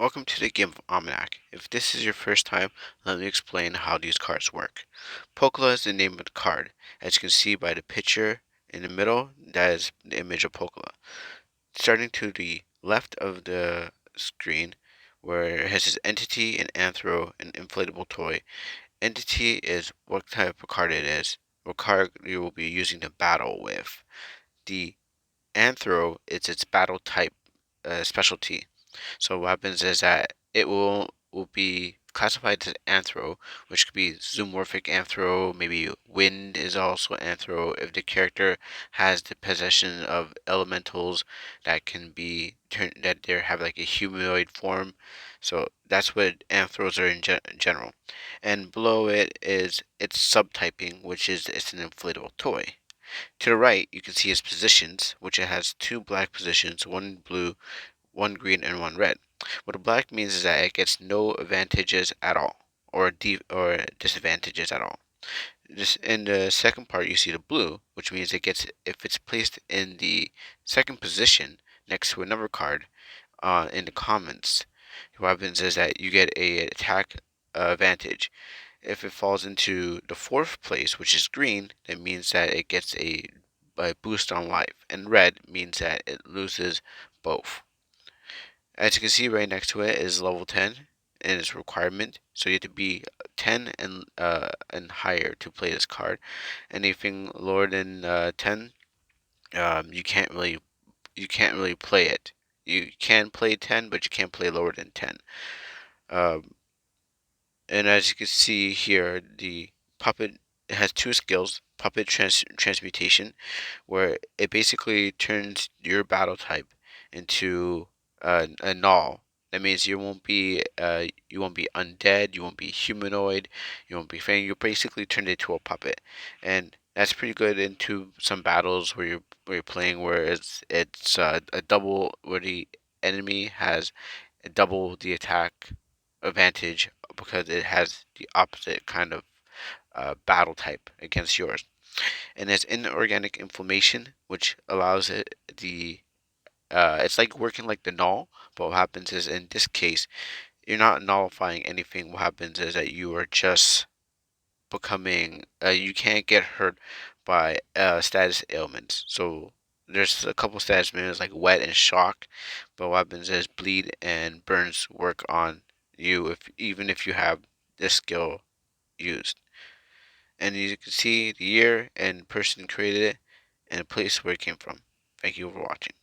Welcome to the game of OmanaC. If this is your first time, let me explain how these cards work. Polka is the name of the card. As you can see by the picture in the middle, that is the image of Polka. Starting to the left of the screen, where it has its entity, an anthro, an inflatable toy. Entity is what type of card it is, what card you will be using to battle with. The anthro is its battle type specialty. So what happens is that it will be classified as anthro, which could be zoomorphic anthro, maybe wind is also anthro if the character has the possession of elementals that can be turned that they have like a humanoid form. So that's what anthros are in general. And below it is its subtyping, which is it's an inflatable toy. To the right, you can see its positions, which it has two black positions, one blue, one green, and one red. What a black means is that it gets no advantages at all, or disadvantages at all. Just in the second part, you see the blue, which means it gets if it's placed in the second position next to another card in the comments. What happens is that you get a attack advantage. If it falls into the fourth place, which is green, that means that it gets a boost on life, and red means that it loses both. As you can see right next to it is level 10 and its requirement. So you have to be 10 and higher to play this card. Anything lower than 10, you can't really play it. You can play 10, but you can't play lower than 10. Um, and as you can see here, the puppet has two skills: puppet transmutation, where it basically turns your battle type into a null. That means you won't be undead, you won't be humanoid, you won't be fang. You basically turned into a puppet, and that's pretty good into some battles where you're playing where it's a double where the enemy has double the attack advantage because it has the opposite kind of battle type against yours. And there's inorganic inflammation, which allows it's like working like the null, but what happens is in this case, you're not nullifying anything. What happens is that you are just becoming, you can't get hurt by status ailments. So there's a couple status ailments like wet and shock, but what happens is bleed and burns work on you even if you have this skill used. And you can see the year and person created it and the place where it came from. Thank you for watching.